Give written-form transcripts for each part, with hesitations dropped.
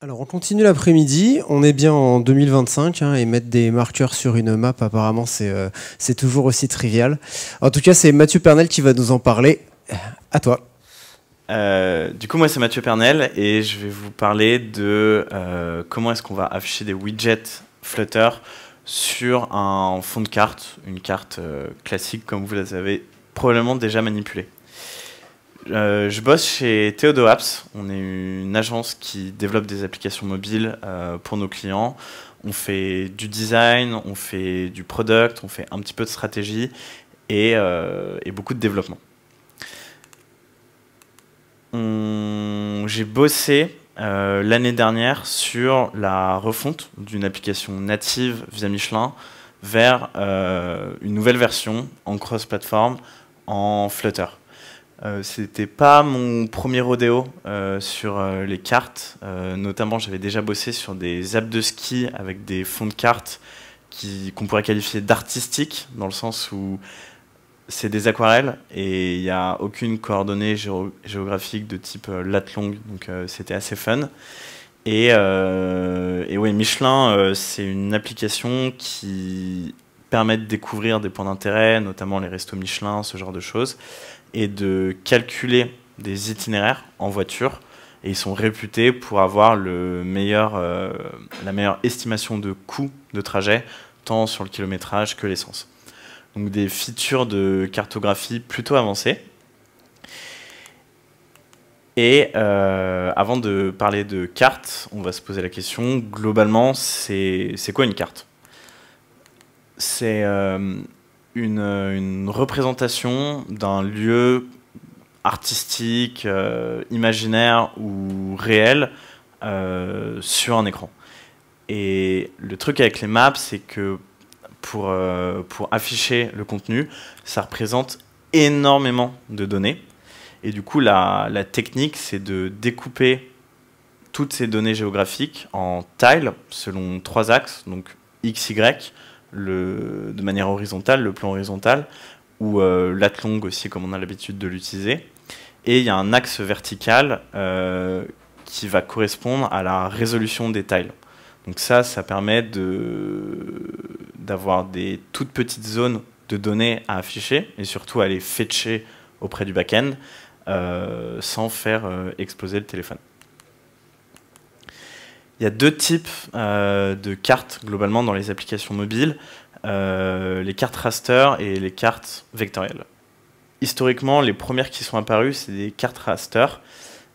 Alors on continue l'après-midi, on est bien en 2025 et mettre des marqueurs sur une map apparemment c'est toujours aussi trivial. En tout cas c'est Mathieu Pernel qui va nous en parler. À toi. Du coup, moi, c'est Mathieu Pernel et je vais vous parler de comment est-ce qu'on va afficher des widgets Flutter sur un fond de carte, une carte classique comme vous les avez probablement déjà manipulée. Je bosse chez Theodo Apps. On est une agence qui développe des applications mobiles pour nos clients. On fait du design, on fait du product, on fait un petit peu de stratégie et beaucoup de développement. J'ai bossé l'année dernière sur la refonte d'une application native via Michelin vers une nouvelle version en cross-platform en Flutter. C'était pas mon premier rodéo sur les cartes. Notamment, j'avais déjà bossé sur des apps de ski avec des fonds de cartes qu'on pourrait qualifier d'artistiques, dans le sens où c'est des aquarelles et il n'y a aucune coordonnée géographique de type lat long, donc c'était assez fun. Et ouais, Michelin, c'est une application qui permet de découvrir des points d'intérêt, notamment les restos Michelin, ce genre de choses, et de calculer des itinéraires en voiture. Et ils sont réputés pour avoir la meilleure estimation de coût de trajet, tant sur le kilométrage que l'essence. Donc des features de cartographie plutôt avancées. Et avant de parler de cartes, on va se poser la question, globalement, c'est quoi une carte? C'est une représentation d'un lieu artistique, imaginaire ou réel sur un écran. Et le truc avec les maps, c'est que pour afficher le contenu, ça représente énormément de données. Et du coup, la technique, c'est de découper toutes ces données géographiques en tiles selon 3 axes, donc X, Y, de manière horizontale, le plan horizontal, ou lat long aussi, comme on a l'habitude de l'utiliser. Et il y a un axe vertical qui va correspondre à la résolution des tiles. Donc ça permet d'avoir des toutes petites zones de données à afficher et surtout à les fetcher auprès du back-end sans faire exploser le téléphone. Il y a deux types de cartes globalement dans les applications mobiles, les cartes raster et les cartes vectorielles. Historiquement, les premières qui sont apparues, c'est des cartes raster.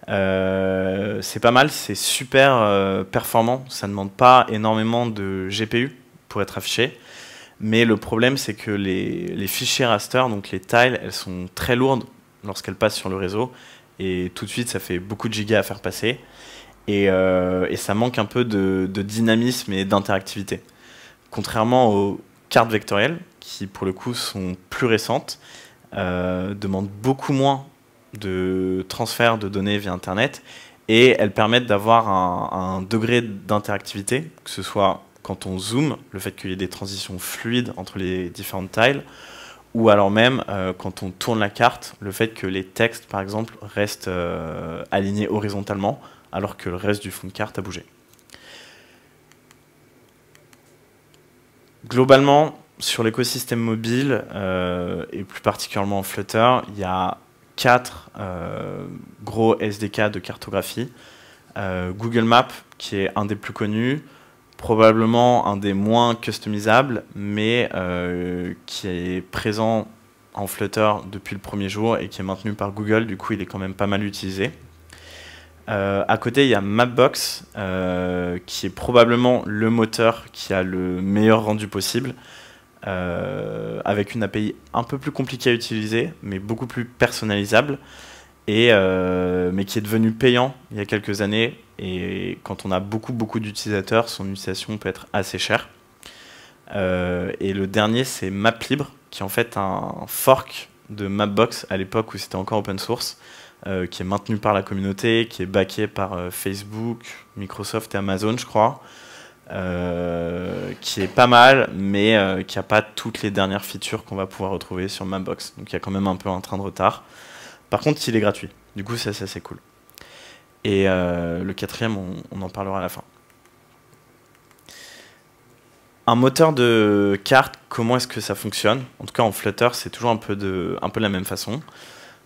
C'est pas mal, c'est super performant, ça ne demande pas énormément de GPU pour être affiché, mais le problème c'est que les fichiers raster, donc les tiles, elles sont très lourdes lorsqu'elles passent sur le réseau, et tout de suite ça fait beaucoup de gigas à faire passer, et ça manque un peu de dynamisme et d'interactivité. Contrairement aux cartes vectorielles, qui pour le coup sont plus récentes, demandent beaucoup moins de transfert de données via Internet, et elles permettent d'avoir un degré d'interactivité, que ce soit quand on zoome, le fait qu'il y ait des transitions fluides entre les différentes tiles, ou alors même quand on tourne la carte, le fait que les textes, par exemple, restent alignés horizontalement, alors que le reste du fond de carte a bougé. Globalement, sur l'écosystème mobile, et plus particulièrement en Flutter, il y a 4 gros SDK de cartographie. Google Maps, qui est un des plus connus, probablement un des moins customisables, mais qui est présent en Flutter depuis le premier jour et qui est maintenu par Google, du coup il est quand même pas mal utilisé. À côté, il y a Mapbox, qui est probablement le moteur qui a le meilleur rendu possible, avec une API un peu plus compliquée à utiliser, mais beaucoup plus personnalisable, mais qui est devenu payant il y a quelques années, et quand on a beaucoup d'utilisateurs, son utilisation peut être assez chère. Et le dernier, c'est MapLibre, qui est en fait un fork de Mapbox à l'époque où c'était encore open source, qui est maintenu par la communauté, qui est backé par Facebook, Microsoft et Amazon, je crois, qui est pas mal, mais qui n'a pas toutes les dernières features qu'on va pouvoir retrouver sur Mapbox. Donc il y a quand même un peu un train de retard. Par contre, il est gratuit. Du coup, ça c'est assez cool. Et le quatrième, on en parlera à la fin. Un moteur de carte, comment est-ce que ça fonctionne? En tout cas, en Flutter, c'est toujours un peu de la même façon.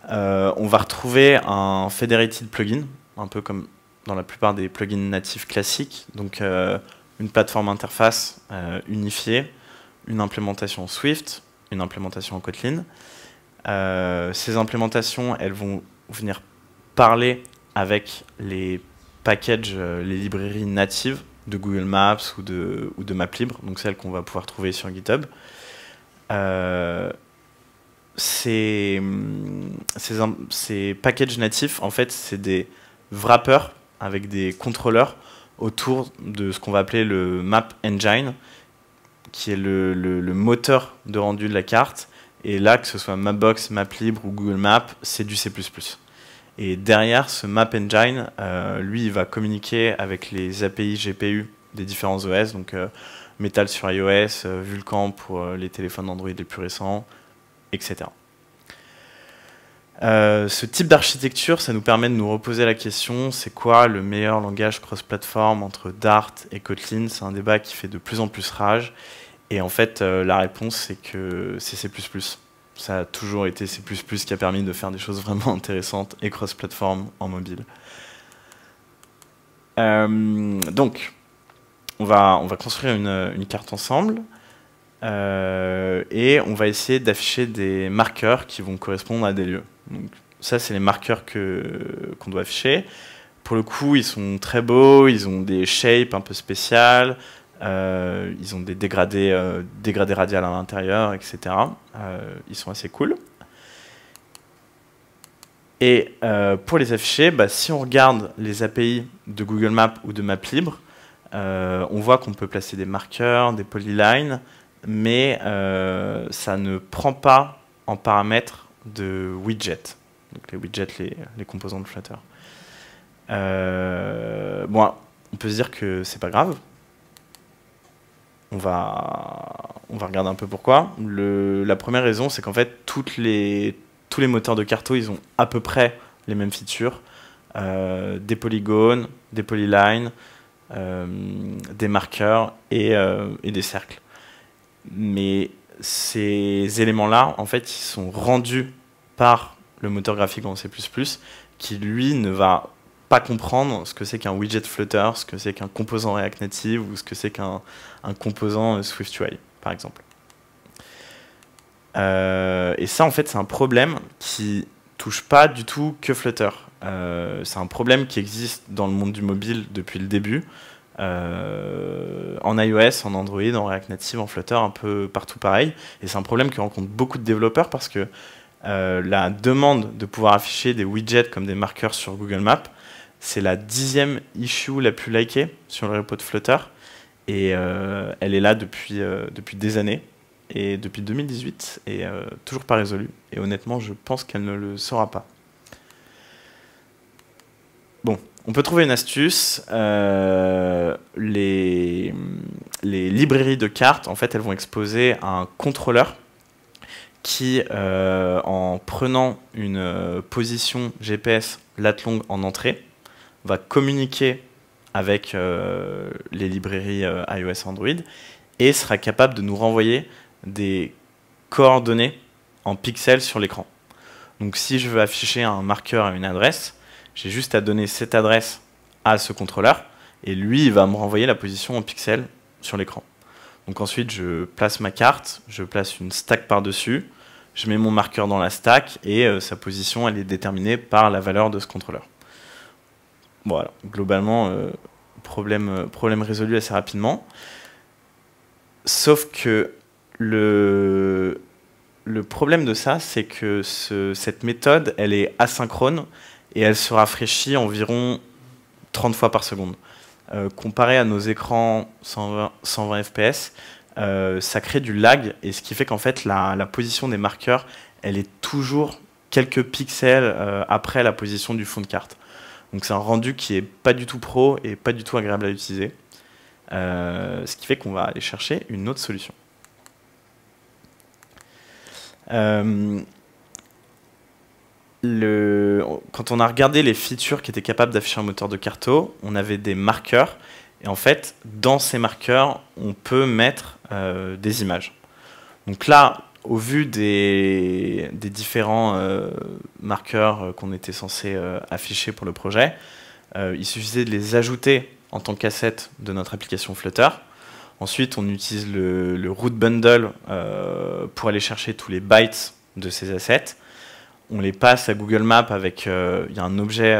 On va retrouver un federated plugin, un peu comme dans la plupart des plugins natifs classiques. Donc, une plateforme interface unifiée, une implémentation Swift, une implémentation en Kotlin. Ces implémentations, elles vont venir parler avec les packages, les librairies natives de Google Maps ou de MapLibre, donc celles qu'on va pouvoir trouver sur GitHub. Ces packages natifs, en fait, c'est des wrappers avec des contrôleurs autour de ce qu'on va appeler le Map Engine, qui est le moteur de rendu de la carte. Et là, que ce soit Mapbox, MapLibre ou Google Maps, c'est du C++. Et derrière, ce Map Engine, lui, il va communiquer avec les API GPU des différents OS, donc Metal sur iOS, Vulkan pour les téléphones Android les plus récents, etc. Ce type d'architecture, ça nous permet de nous reposer la question, c'est quoi le meilleur langage cross-platform entre Dart et Kotlin? C'est un débat qui fait de plus en plus rage. Et en fait, la réponse, c'est que c'est C++. Ça a toujours été C++ qui a permis de faire des choses vraiment intéressantes et cross-platform en mobile. Donc, on va construire une carte ensemble et on va essayer d'afficher des marqueurs qui vont correspondre à des lieux. Donc, ça, c'est les marqueurs qu'on doit afficher. Pour le coup, ils sont très beaux, ils ont des shapes un peu spéciales. Ils ont des dégradés radiales à l'intérieur, etc. Ils sont assez cool. Et pour les afficher, si on regarde les API de Google Maps ou de MapLibre, on voit qu'on peut placer des marqueurs, des polylines, mais ça ne prend pas en paramètre de widgets. Donc les widgets, les composants de Flutter. Bon, on peut se dire que c'est pas grave. On va regarder un peu pourquoi. La première raison, c'est qu'en fait, tous les moteurs de carto, ils ont à peu près les mêmes features. Des polygones, des polylines, des marqueurs et des cercles. Mais ces éléments-là, en fait, ils sont rendus par le moteur graphique en C++, qui, lui, ne va pas comprendre ce que c'est qu'un widget Flutter, ce que c'est qu'un composant React Native ou ce que c'est qu'un composant SwiftUI, par exemple. Et ça, en fait, c'est un problème qui touche pas du tout que Flutter. C'est un problème qui existe dans le monde du mobile depuis le début, en iOS, en Android, en React Native, en Flutter, un peu partout pareil. Et c'est un problème que rencontrent beaucoup de développeurs parce que la demande de pouvoir afficher des widgets comme des marqueurs sur Google Maps, c'est la 10e issue la plus likée sur le repo de Flutter. Et elle est là depuis des années, et depuis 2018, et toujours pas résolue. Et honnêtement, je pense qu'elle ne le sera pas. Bon, on peut trouver une astuce. Les librairies de cartes, en fait, elles vont exposer un contrôleur qui, en prenant une position GPS lat long en entrée, va communiquer avec les librairies iOS Android et sera capable de nous renvoyer des coordonnées en pixels sur l'écran. Donc si je veux afficher un marqueur à une adresse, j'ai juste à donner cette adresse à ce contrôleur et lui, il va me renvoyer la position en pixels sur l'écran. Donc ensuite, je place ma carte, je place une stack par-dessus, je mets mon marqueur dans la stack et sa position, elle est déterminée par la valeur de ce contrôleur. Voilà, globalement, problème résolu assez rapidement. Sauf que le problème de ça, c'est que cette méthode, elle est asynchrone et elle se rafraîchit environ 30 fois par seconde. Comparé à nos écrans 120 fps, ça crée du lag, et ce qui fait qu'en fait, la position des marqueurs, elle est toujours quelques pixels après la position du fond de carte. Donc c'est un rendu qui est pas du tout pro et pas du tout agréable à utiliser. Ce qui fait qu'on va aller chercher une autre solution. quand on a regardé les features qui étaient capables d'afficher un moteur de carto, on avait des marqueurs. Et en fait, dans ces marqueurs, on peut mettre des images. Donc là, au vu des différents marqueurs qu'on était censé afficher pour le projet, il suffisait de les ajouter en tant qu'asset de notre application Flutter. Ensuite, on utilise le root bundle pour aller chercher tous les bytes de ces assets. On les passe à Google Maps avec il y a un objet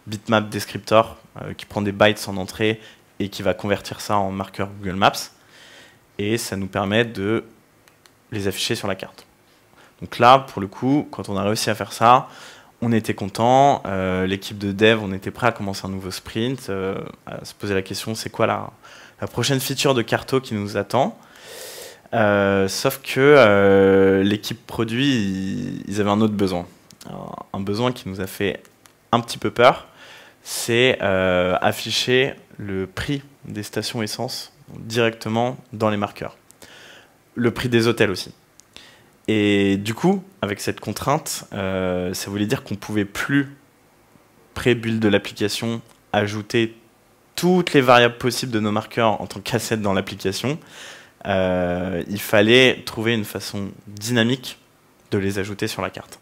bitmap descriptor qui prend des bytes en entrée et qui va convertir ça en marqueur Google Maps. Et ça nous permet de les afficher sur la carte. Donc là, pour le coup, quand on a réussi à faire ça, on était content. L'équipe de dev, on était prêt à commencer un nouveau sprint, à se poser la question, c'est quoi la prochaine feature de Carto qui nous attend? Sauf que l'équipe produit, ils avaient un autre besoin. Alors, un besoin qui nous a fait un petit peu peur, c'est afficher le prix des stations essence directement dans les marqueurs. Le prix des hôtels aussi. Et du coup, avec cette contrainte, ça voulait dire qu'on ne pouvait plus, pré-build de l'application, ajouter toutes les variables possibles de nos marqueurs en tant qu'asset dans l'application. Il fallait trouver une façon dynamique de les ajouter sur la carte.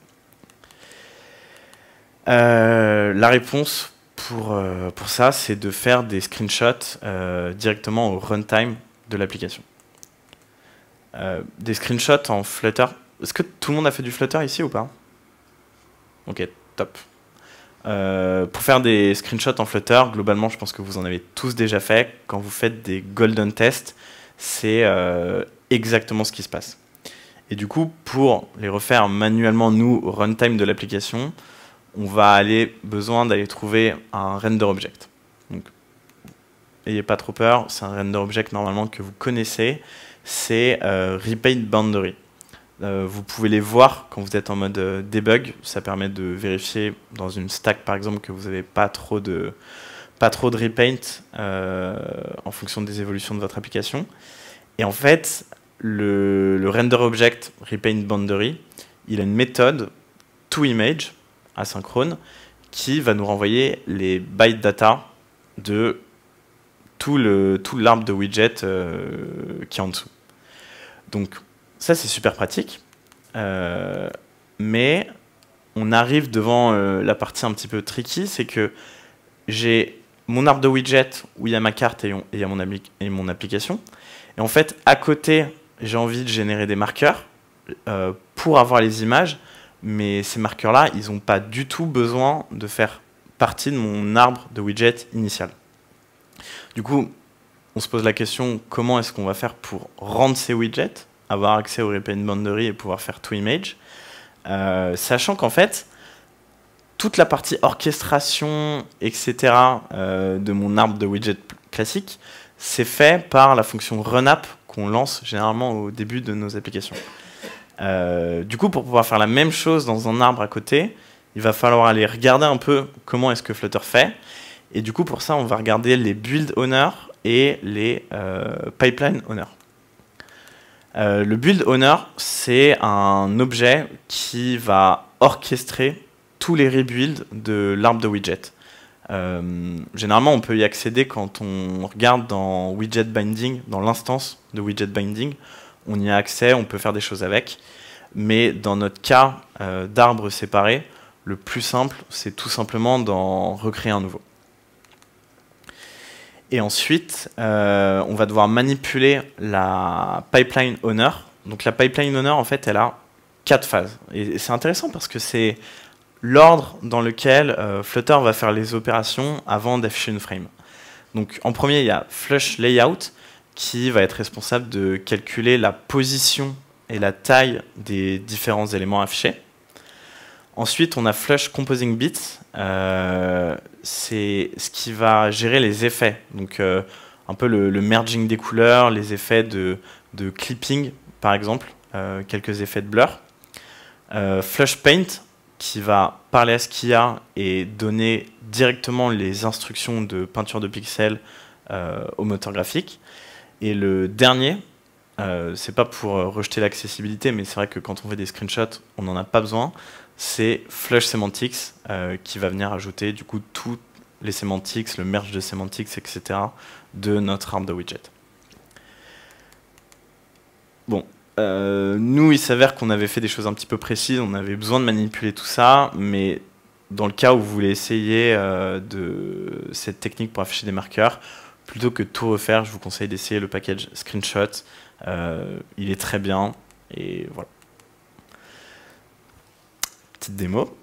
La réponse pour ça, c'est de faire des screenshots directement au runtime de l'application. Des screenshots en Flutter. Est-ce que tout le monde a fait du Flutter ici ou pas? Ok, top. Pour faire des screenshots en Flutter, globalement, je pense que vous en avez tous déjà fait. Quand vous faites des golden tests, c'est exactement ce qui se passe. Et du coup, pour les refaire manuellement, nous, au runtime de l'application, on va aller besoin d'aller trouver un render object. Donc, n'ayez pas trop peur, c'est un render object normalement que vous connaissez, c'est repaint boundary. Vous pouvez les voir quand vous êtes en mode debug, ça permet de vérifier dans une stack par exemple que vous n'avez pas trop de repaint en fonction des évolutions de votre application. Et en fait, le render object repaint boundary, il a une méthode toImage asynchrone qui va nous renvoyer les byte data de tout l'arbre de widget qui est en dessous. Donc ça c'est super pratique, mais on arrive devant la partie un petit peu tricky, c'est que j'ai mon arbre de widget où il y a ma carte et il y a mon application, et en fait à côté j'ai envie de générer des marqueurs pour avoir les images, mais ces marqueurs-là, ils n'ont pas du tout besoin de faire partie de mon arbre de widget initial. Du coup, on se pose la question, comment est-ce qu'on va faire pour rendre ces widgets, avoir accès au repaint boundary et pouvoir faire toImage, sachant qu'en fait, toute la partie orchestration, etc. De mon arbre de widget classique, c'est fait par la fonction runapp qu'on lance généralement au début de nos applications. Du coup, pour pouvoir faire la même chose dans un arbre à côté, il va falloir aller regarder un peu comment est-ce que Flutter fait. Et du coup, pour ça, on va regarder les build owners et les pipeline owners. Le build owner, c'est un objet qui va orchestrer tous les rebuilds de l'arbre de widget. Généralement, on peut y accéder quand on regarde dans widget binding, dans l'instance de widget binding. On y a accès, on peut faire des choses avec. Mais dans notre cas d'arbre séparé, le plus simple, c'est tout simplement d'en recréer un nouveau. Et ensuite, on va devoir manipuler la pipeline owner. Donc la pipeline owner, en fait, elle a 4 phases. Et c'est intéressant parce que c'est l'ordre dans lequel Flutter va faire les opérations avant d'afficher une frame. Donc en premier, il y a flush layout, qui va être responsable de calculer la position et la taille des différents éléments affichés. Ensuite, on a flush composing bits, c'est ce qui va gérer les effets, donc un peu le merging des couleurs, les effets de clipping par exemple, quelques effets de blur. Flush paint, qui va parler à Skia et donner directement les instructions de peinture de pixels au moteur graphique. Et le dernier, c'est pas pour rejeter l'accessibilité, mais c'est vrai que quand on fait des screenshots, on n'en a pas besoin. c'est Flush Semantics qui va venir ajouter du coup tous les semantics, le merge de semantics, etc. de notre arbre de widget. Bon, nous, il s'avère qu'on avait fait des choses un petit peu précises, on avait besoin de manipuler tout ça, mais dans le cas où vous voulez essayer de cette technique pour afficher des marqueurs, plutôt que de tout refaire, je vous conseille d'essayer le package Screenshot. Il est très bien, et voilà. Petite démo.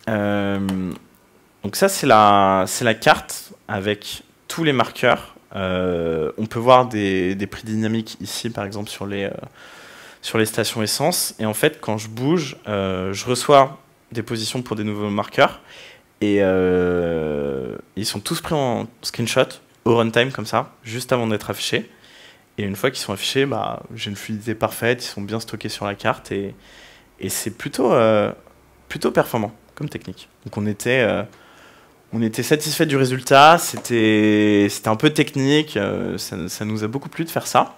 Donc ça, c'est la carte avec tous les marqueurs. On peut voir des prix dynamiques ici, par exemple, sur les stations essence. Et en fait, quand je bouge, je reçois des positions pour des nouveaux marqueurs. Et ils sont tous pris en screenshot, au runtime, comme ça, juste avant d'être affichés. Et une fois qu'ils sont affichés, bah, j'ai une fluidité parfaite, ils sont bien stockés sur la carte. Et c'est plutôt performant comme technique. Donc on était satisfait du résultat, c'était un peu technique, ça nous a beaucoup plu de faire ça.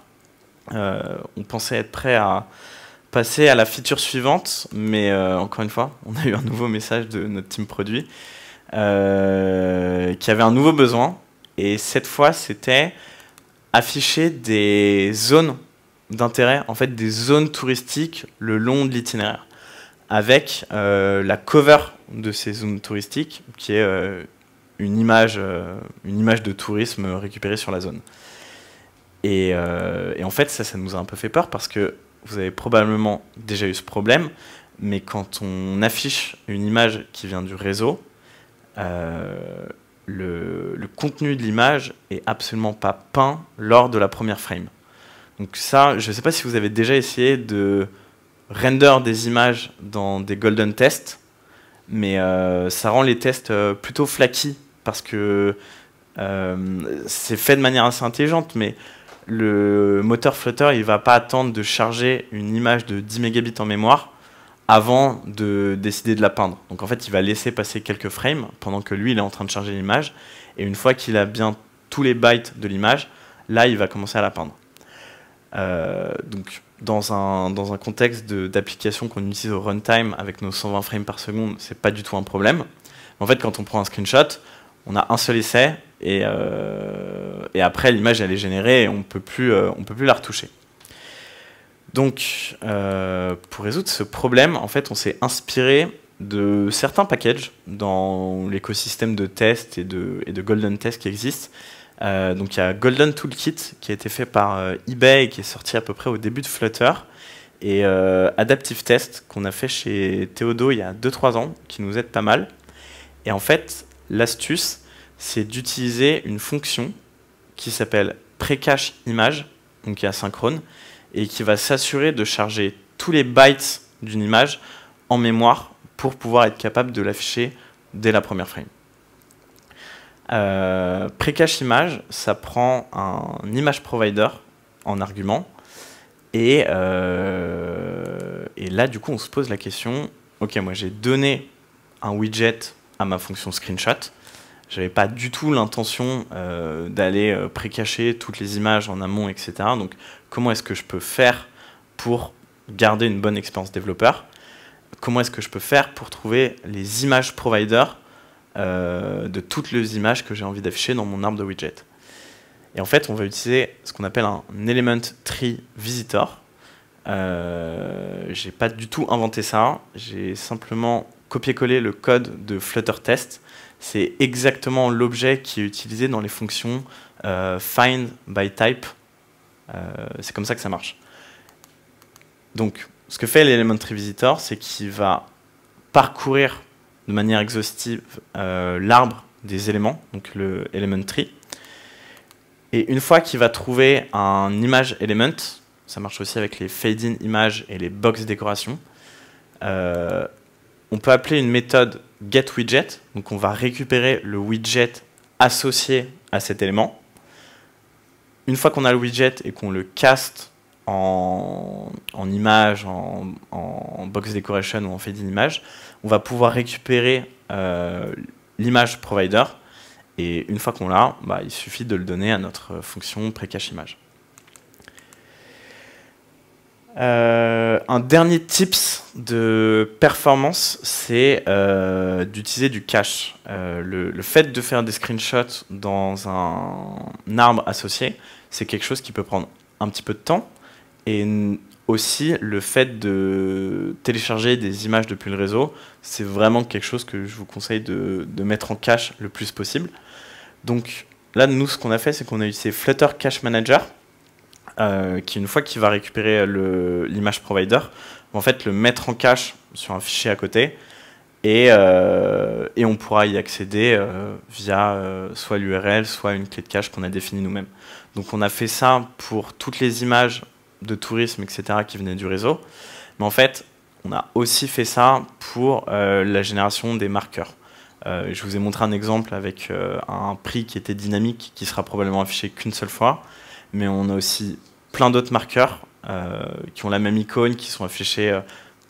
On pensait être prêt à passer à la feature suivante, mais encore une fois, on a eu un nouveau message de notre team produit qui avait un nouveau besoin, et cette fois c'était afficher des zones d'intérêt, en fait des zones touristiques le long de l'itinéraire, avec la cover de ces zones touristiques, qui est une image de tourisme récupérée sur la zone. Et en fait, ça nous a un peu fait peur, parce que vous avez probablement déjà eu ce problème, mais quand on affiche une image qui vient du réseau, le contenu de l'image est absolument pas peint lors de la première frame. Donc ça, je ne sais pas si vous avez déjà essayé de render des images dans des golden tests, mais ça rend les tests plutôt flaky, parce que c'est fait de manière assez intelligente, mais le moteur Flutter, il va pas attendre de charger une image de 10 mégabits en mémoire avant de décider de la peindre. Donc en fait, il va laisser passer quelques frames pendant que lui, il est en train de charger l'image, et une fois qu'il a bien tous les bytes de l'image, là, il va commencer à la peindre. Donc dans un contexte d'application qu'on utilise au runtime avec nos 120 frames par seconde, c'est pas du tout un problème. En fait, quand on prend un screenshot, on a un seul essai, et après l'image elle est générée et on peut plus la retoucher. Donc pour résoudre ce problème, en fait, on s'est inspiré de certains packages dans l'écosystème de test et de Golden Test qui existent. Donc il y a Golden Toolkit qui a été fait par eBay et qui est sorti à peu près au début de Flutter, et Adaptive Test qu'on a fait chez Théodo il y a 2-3 ans, qui nous aide pas mal. Et en fait, l'astuce, c'est d'utiliser une fonction qui s'appelle Precache Image, donc qui est asynchrone, et qui va s'assurer de charger tous les bytes d'une image en mémoire pour pouvoir être capable de l'afficher dès la première frame. Precache Image, ça prend un image provider en argument, et là du coup on se pose la question, ok, moi j'ai donné un widget à ma fonction screenshot, j'avais pas du tout l'intention d'aller précacher toutes les images en amont, etc. Donc comment est-ce que je peux faire pour garder une bonne expérience développeur? Comment est-ce que je peux faire pour trouver les images providers de toutes les images que j'ai envie d'afficher dans mon arbre de widget? Et en fait, on va utiliser ce qu'on appelle un Element Tree Visitor. J'ai pas du tout inventé ça, j'ai simplement copié-collé le code de Flutter Test. C'est exactement l'objet qui est utilisé dans les fonctions find by type. C'est comme ça que ça marche. Donc, ce que fait l'Element Tree Visitor, c'est qu'il va parcourir de manière exhaustive l'arbre des éléments, donc le Element Tree. Et une fois qu'il va trouver un image element, ça marche aussi avec les fade-in images et les box décorations, on peut appeler une méthode getWidget, donc on va récupérer le widget associé à cet élément. Une fois qu'on a le widget et qu'on le caste en image, en box decoration ou en fade-in image, on va pouvoir récupérer l'image provider, et une fois qu'on l'a, il suffit de le donner à notre fonction precache image. Un dernier tips de performance, c'est d'utiliser du cache. Le fait de faire des screenshots dans un arbre associé, c'est quelque chose qui peut prendre un petit peu de temps. Et aussi, le fait de télécharger des images depuis le réseau, c'est vraiment quelque chose que je vous conseille de mettre en cache le plus possible. Donc là, nous, ce qu'on a fait, c'est qu'on a utilisé Flutter Cache Manager, qui, une fois qu'il va récupérer l'image provider, va en fait le mettre en cache sur un fichier à côté, et on pourra y accéder via soit l'URL, soit une clé de cache qu'on a définie nous-mêmes. Donc on a fait ça pour toutes les images de tourisme, etc., qui venaient du réseau. Mais en fait, on a aussi fait ça pour la génération des marqueurs. Je vous ai montré un exemple avec un prix qui était dynamique, qui sera probablement affiché qu'une seule fois. Mais on a aussi plein d'autres marqueurs qui ont la même icône, qui sont affichés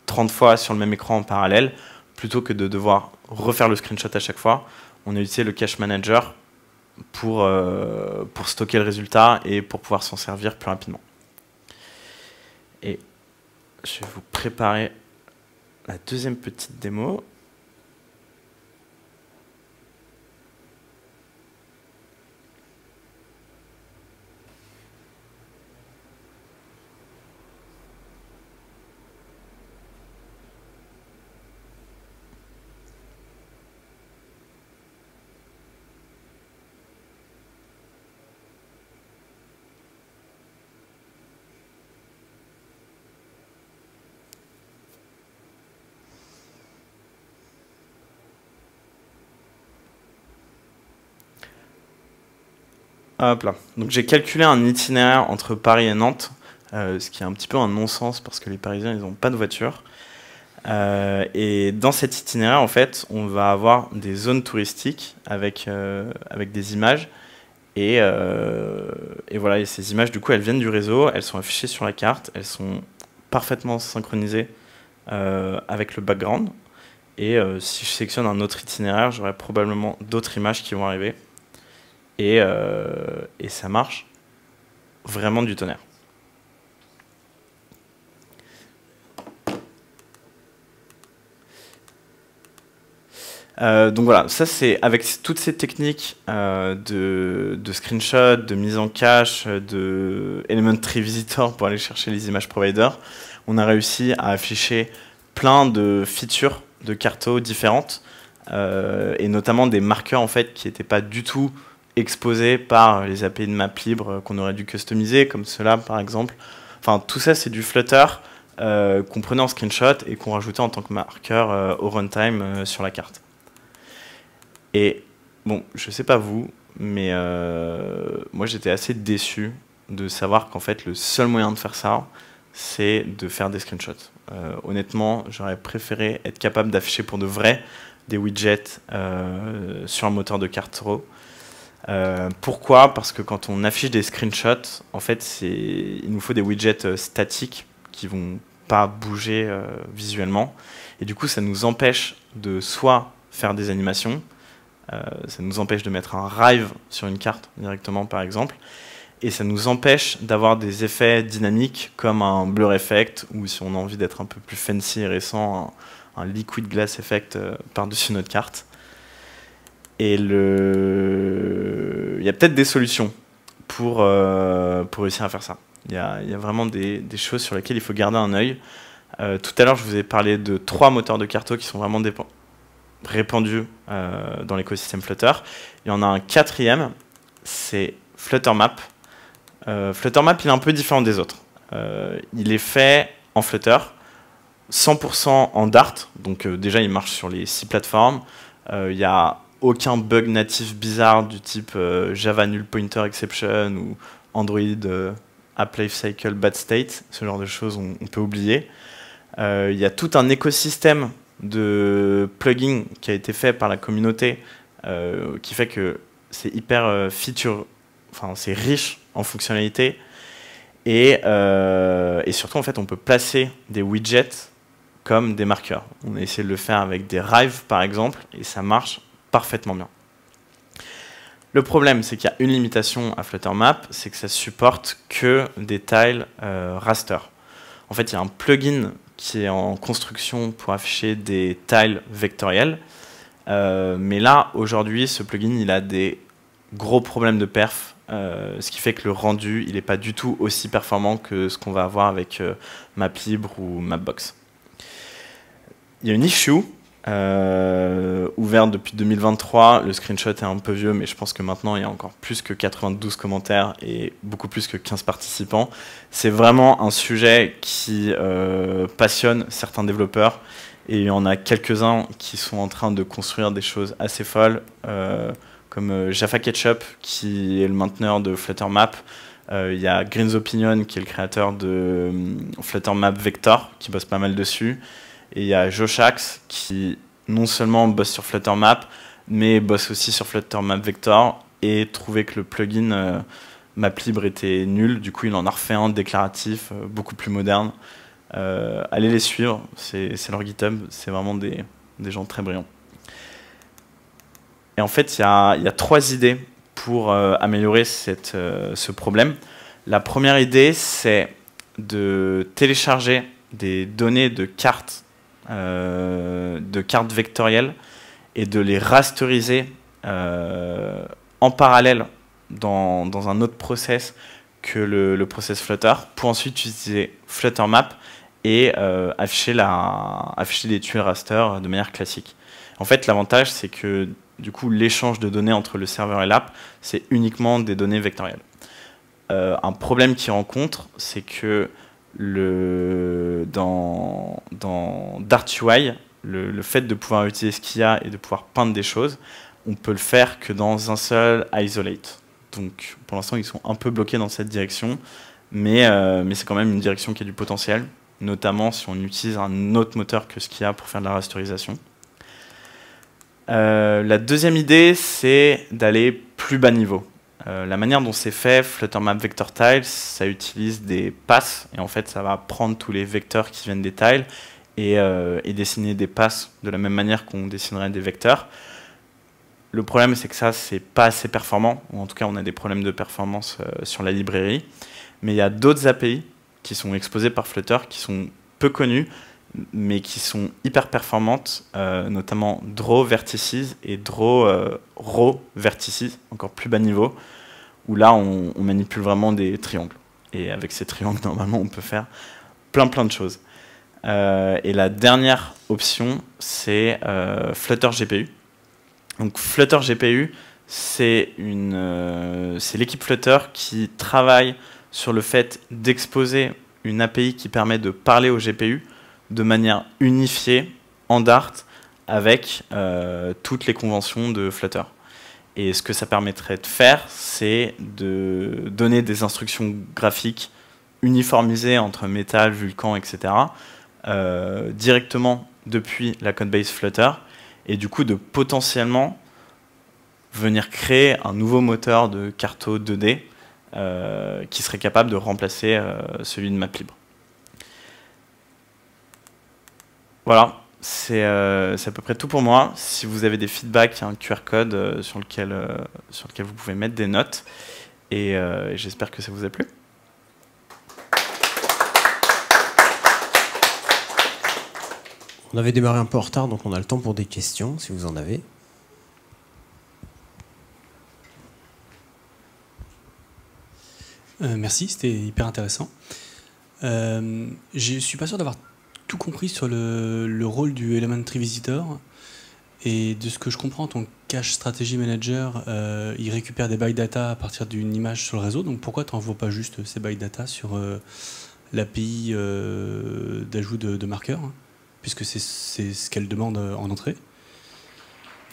30 fois sur le même écran en parallèle. Plutôt que de devoir refaire le screenshot à chaque fois, on a utilisé le Cache Manager pour stocker le résultat et pour pouvoir s'en servir plus rapidement. Et je vais vous préparer la deuxième petite démo. Hop là. Donc j'ai calculé un itinéraire entre Paris et Nantes, ce qui est un petit peu un non-sens parce que les Parisiens ils n'ont pas de voiture. Et dans cet itinéraire, en fait, on va avoir des zones touristiques avec des images. Et voilà, et ces images, du coup, elles viennent du réseau, elles sont affichées sur la carte, elles sont parfaitement synchronisées avec le background. Et si je sélectionne un autre itinéraire, j'aurai probablement d'autres images qui vont arriver. Et ça marche vraiment du tonnerre. Donc voilà, ça c'est avec toutes ces techniques de screenshot, de mise en cache, de Element Tree Visitor pour aller chercher les images provider, on a réussi à afficher plein de features de Carto différentes et notamment des marqueurs en fait qui n'étaient pas du tout exposés par les API de map libre qu'on aurait dû customiser, comme cela par exemple. Enfin, tout ça c'est du Flutter qu'on prenait en screenshot et qu'on rajoutait en tant que marqueur au runtime sur la carte. Et bon, je sais pas vous, mais moi j'étais assez déçu de savoir qu'en fait le seul moyen de faire ça, c'est de faire des screenshots. Honnêtement, j'aurais préféré être capable d'afficher pour de vrai des widgets sur un moteur de carte RAW. Pourquoi? Parce que quand on affiche des screenshots, en fait, il nous faut des widgets statiques qui vont pas bouger visuellement. Et du coup, ça nous empêche de soit faire des animations, ça nous empêche de mettre un Rive sur une carte directement, par exemple, et ça nous empêche d'avoir des effets dynamiques comme un blur effect, ou si on a envie d'être un peu plus fancy et récent, un liquid glass effect par-dessus notre carte. Et il y a peut-être des solutions pour réussir à faire ça. Il y a vraiment des choses sur lesquelles il faut garder un œil. Tout à l'heure, je vous ai parlé de 3 moteurs de Carto qui sont vraiment répandus dans l'écosystème Flutter. Il y en a un 4e, c'est FlutterMap. FlutterMap, il est un peu différent des autres. Il est fait en Flutter, 100% en Dart, donc déjà il marche sur les 6 plateformes. Il n'y a aucun bug natif bizarre du type Java Null Pointer Exception ou Android App Lifecycle Bad State, ce genre de choses on peut oublier. Il y a tout un écosystème de plugins qui a été fait par la communauté qui fait que c'est hyper c'est riche en fonctionnalités et surtout en fait on peut placer des widgets comme des marqueurs. On a essayé de le faire avec des Rive par exemple et ça marche parfaitement bien. Le problème c'est qu'il y a une limitation à FlutterMap, c'est que ça supporte que des tiles raster. En fait, il y a un plugin qui est en construction pour afficher des tiles vectoriels. Mais là, aujourd'hui, ce plugin, il a des gros problèmes de perf, ce qui fait que le rendu, il n'est pas du tout aussi performant que ce qu'on va avoir avec Maplibre ou Mapbox. Il y a une issue ouverte depuis 2023. Le screenshot est un peu vieux, mais je pense que maintenant, il y a encore plus que 92 commentaires et beaucoup plus que 15 participants. C'est vraiment un sujet qui passionne certains développeurs. Et il y en a quelques-uns qui sont en train de construire des choses assez folles, comme Jaffa Ketchup, qui est le mainteneur de FlutterMap. Il y a Green's Opinion, qui est le créateur de FlutterMap Vector, qui bosse pas mal dessus. Et il y a Joshax, qui non seulement bosse sur FlutterMap, mais bosse aussi sur FlutterMap Vector, et trouvait que le plugin Maplibre était nul. Du coup, il en a refait un déclaratif, beaucoup plus moderne. Allez les suivre, c'est leur GitHub, c'est vraiment des gens très brillants. Et en fait, il y a 3 idées pour améliorer ce problème. La première idée, c'est de télécharger des données de cartes vectorielles et de les rasteriser en parallèle dans un autre process que le process Flutter, pour ensuite utiliser FlutterMap et afficher des tuiles raster de manière classique. En fait, l'avantage, c'est que du coup, l'échange de données entre le serveur et l'app, c'est uniquement des données vectorielles. Un problème qu'ils rencontrent, c'est que dans DartUI, le fait de pouvoir utiliser ce qu'il y a et de pouvoir peindre des choses, on peut le faire que dans un seul isolate. Donc, pour l'instant, ils sont un peu bloqués dans cette direction, mais c'est quand même une direction qui a du potentiel, notamment si on utilise un autre moteur que ce qu'il y a pour faire de la rasterisation. La deuxième idée, c'est d'aller plus bas niveau. La manière dont c'est fait, FlutterMap Vector Tiles, ça utilise des passes, et en fait, ça va prendre tous les vecteurs qui viennent des tiles et dessiner des passes de la même manière qu'on dessinerait des vecteurs. Le problème, c'est que ça, c'est pas assez performant, ou en tout cas, on a des problèmes de performance sur la librairie. Mais il y a d'autres API qui sont exposées par Flutter, qui sont peu connues, mais qui sont hyper performantes, notamment Draw Vertices et Draw Raw Vertices, encore plus bas niveau, où là, on manipule vraiment des triangles. Et avec ces triangles, normalement, on peut faire plein de choses. Et la dernière option, c'est Flutter GPU. Donc Flutter GPU, c'est l'équipe Flutter qui travaille sur le fait d'exposer une API qui permet de parler au GPU de manière unifiée en Dart avec toutes les conventions de Flutter. Et ce que ça permettrait de faire, c'est de donner des instructions graphiques uniformisées entre Metal, Vulkan, etc. Directement depuis la codebase Flutter, et du coup de potentiellement venir créer un nouveau moteur de carto 2D qui serait capable de remplacer celui de Maplibre. Voilà, c'est à peu près tout pour moi. Si vous avez des feedbacks, il y a un QR code sur lequel vous pouvez mettre des notes, et j'espère que ça vous a plu. On avait démarré un peu en retard, donc on a le temps pour des questions, si vous en avez. Merci, c'était hyper intéressant. Je suis pas sûr d'avoir tout compris sur le rôle du Elementary Visitor. Et de ce que je comprends, ton Cache Strategy Manager, il récupère des byte data à partir d'une image sur le réseau. Donc pourquoi tu n'envoies pas juste ces byte data sur l'API d'ajout de marqueurs, hein, puisque c'est ce qu'elle demande en entrée.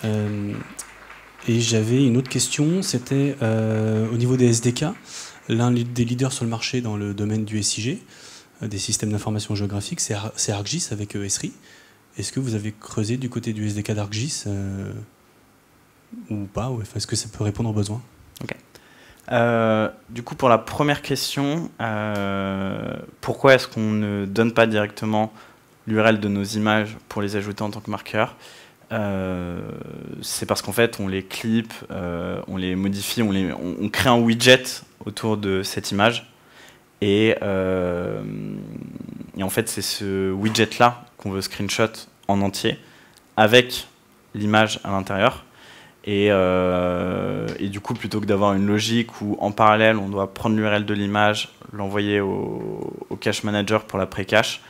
Et j'avais une autre question, c'était au niveau des SDK. L'un des leaders sur le marché dans le domaine du SIG, des systèmes d'information géographique, c'est ArcGIS avec Esri. Est-ce que vous avez creusé du côté du SDK d'ArcGIS ou pas? Est-ce que ça peut répondre aux besoins? Okay. Du coup, pour la première question, pourquoi est-ce qu'on ne donne pas directement l'URL de nos images pour les ajouter en tant que marqueurs? C'est parce qu'en fait, on les clip, on les modifie, on crée un widget autour de cette image, et Et en fait, c'est ce widget-là qu'on veut screenshot en entier, avec l'image à l'intérieur. Et du coup, plutôt que d'avoir une logique où en parallèle, on doit prendre l'URL de l'image, l'envoyer au cache manager pour la pré-cache,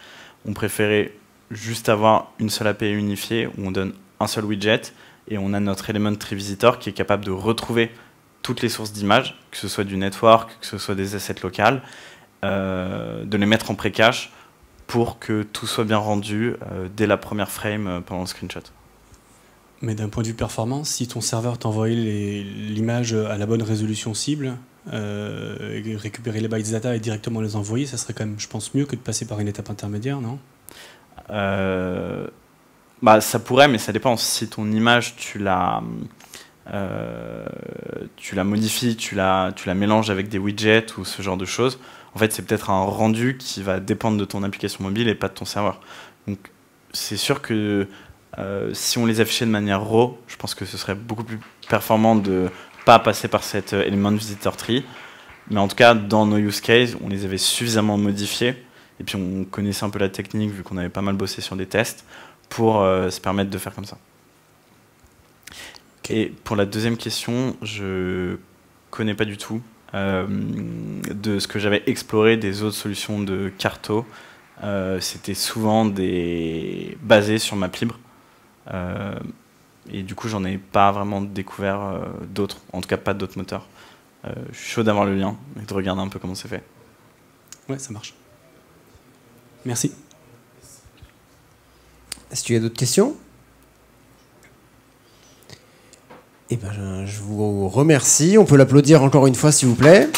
on préférait juste avoir une seule API unifiée où on donne un seul widget et on a notre Element Tree Visitor qui est capable de retrouver toutes les sources d'images, que ce soit du network, que ce soit des assets locales, de les mettre en pré-cache pour que tout soit bien rendu dès la première frame pendant le screenshot. Mais d'un point de vue performance, si ton serveur t'envoyait l'image à la bonne résolution cible, récupérer les bytes data et directement les envoyer, ça serait quand même, je pense, mieux que de passer par une étape intermédiaire, non? Ça pourrait, mais ça dépend. Si ton image, tu la modifies, tu la mélanges avec des widgets ou ce genre de choses, en fait, c'est peut-être un rendu qui va dépendre de ton application mobile et pas de ton serveur. Donc, c'est sûr que si on les affichait de manière raw, je pense que ce serait beaucoup plus performant de pas passer par cet Element Visitor Tree. Mais en tout cas, dans nos use cases, on les avait suffisamment modifiés. Et puis, on connaissait un peu la technique, vu qu'on avait pas mal bossé sur des tests, pour se permettre de faire comme ça. Et pour la deuxième question, je connais pas du tout de ce que j'avais exploré des autres solutions de Carto. C'était souvent basé sur MapLibre. Et du coup, j'en ai pas vraiment découvert d'autres, en tout cas pas d'autres moteurs. Je suis chaud d'avoir le lien et de regarder un peu comment c'est fait. Ouais, ça marche. Merci. Est-ce qu'il y a d'autres questions? Eh ben, je vous remercie. On peut l'applaudir encore une fois, s'il vous plaît.